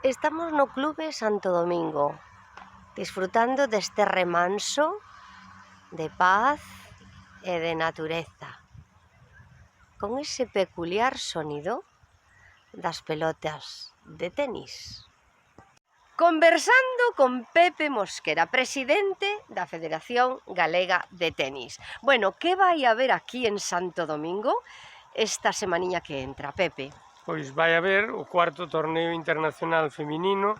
Estamos no Clube Santo Domingo, disfrutando deste remanso de paz e de natureza, con ese peculiar sonido das pelotas de tenis. Conversando con Pepe Mosquera, presidente da Federación Galega de Tenis. Bueno, que vai haber aquí en Santo Domingo esta semaniña que entra, Pepe? Pois vai haber o cuarto torneo internacional feminino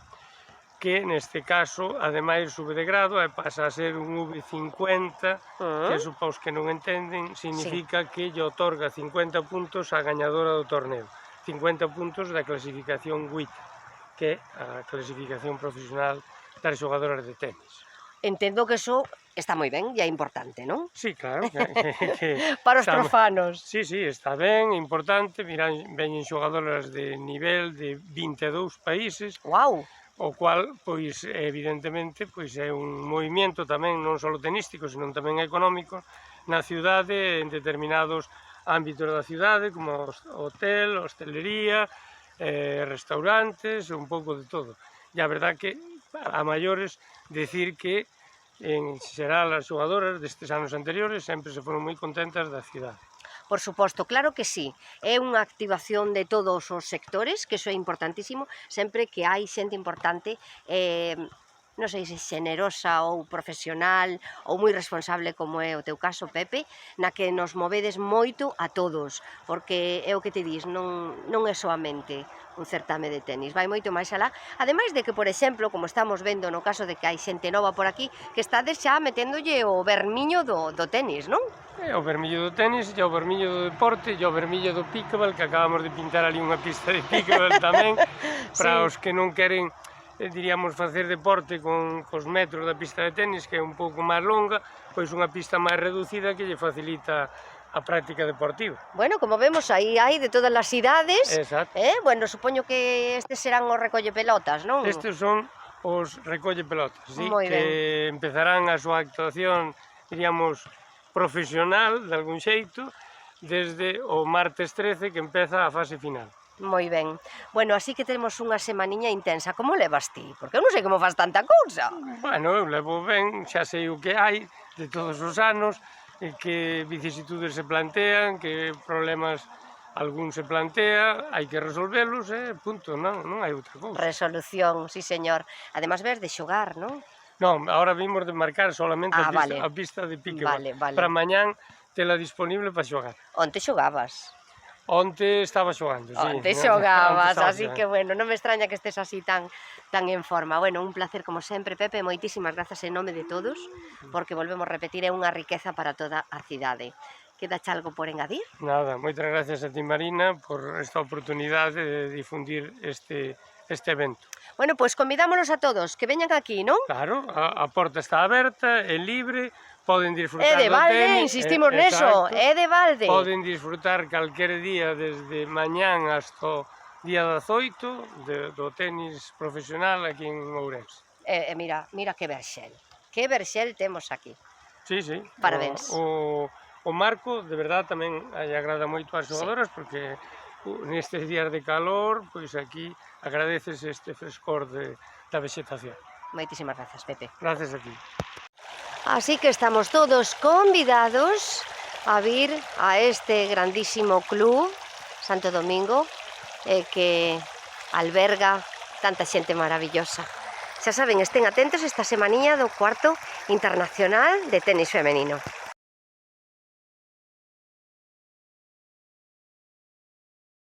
que neste caso, ademais, sube de grado e pasa a ser un V50, que eso para os que non entenden significa que lle otorga 50 puntos á gañadora do torneo, 50 puntos da clasificación WIT, que é a clasificación profesional das xogadoras de tenis. Entendo que eso está moi ben e é importante, non? Sí, claro. Para os profanos. Sí, está ben, é importante, veñen xogadoras de nivel de 22 países. Guau! O cual, pois, evidentemente, pois é un movimento tamén non só tenístico, senón tamén económico na cidade, en determinados ámbitos da cidade, como hotel, hostelería, restaurantes, un pouco de todo. E a verdad que, a maiores, decir que, en xeral, as xogadoras destes anos anteriores sempre se foron moi contentas da cidade. Por suposto, claro que sí, é unha activación de todos os sectores, que iso é importantísimo, sempre que hai xente importante, non sei se xenerosa ou profesional ou moi responsable como é o teu caso, Pepe, na que nos movedes moito a todos, porque é o que te dis, non é soamente un certame de tenis, vai moito máis alá, ademais de que, por exemplo, como estamos vendo no caso de que hai xente nova por aquí, que estades xa meténdolle o vermiño do tenis, non? É o vermiño do tenis, e o vermiño do deporte, e o vermiño do pickleball, que acabamos de pintar ali unha pista de pickleball tamén, para os que non queren, diríamos, facer deporte cos metros da pista de tenis, que é un pouco máis longa, pois unha pista máis reducida que lle facilita a práctica deportiva. Bueno, como vemos, aí hai de todas as idades. Exacto. Bueno, supoño que estes serán os recolle pelotas, non? Estes son os recolle pelotas, sí, que empezarán a súa actuación, diríamos, profesional, de algún xeito, desde o martes 13, que empeza a fase final. Moi ben. Bueno, así que temos unha semaniña intensa. Como levas ti? Porque eu non sei como faz tanta cousa. Bueno, eu levo ben, xa sei o que hai de todos os anos, que vicisitudes se plantean, que problemas algún se plantea, hai que resolvelos, punto, non hai outra cousa. Resolución, sí señor. Ademais ves de xogar, non? Non, agora vimos de marcar solamente vale. a pista de pickleball. Vale. Para mañán tela disponible para xogar. Onte xogabas. Onte estaba xogando, sí. Onte xogabas, así que, bueno, non me extraña que estés así tan en forma. Bueno, un placer como sempre, Pepe, moitísimas grazas en nome de todos, porque volvemos a repetir, é unha riqueza para toda a cidade. Quedache algo por engadir? Nada, moitas gracias a ti, Marina, por esta oportunidade de difundir este evento. Bueno, pois convidámonos a todos, que veñan aquí, non? Claro, a porta está aberta, é libre, poden disfrutar do tenis. É de balde, insistimos neso, é de balde. Poden disfrutar calquer día desde mañán hasta o día 18 do tenis profesional aquí en Ourense. Mira que verxel temos aquí. Sí. Parabéns. O marco, de verdad, tamén lle agrada moito ás xogadoras, porque nestes días de calor, pois aquí agradeces este frescor da vegetación. Moitísimas grazas, Pepe. Gracias a ti. Así que estamos todos convidados a vir a este grandísimo club Santo Domingo que alberga tanta xente maravillosa. Xa saben, estén atentos esta semaniña do cuarto internacional de tenis femenino.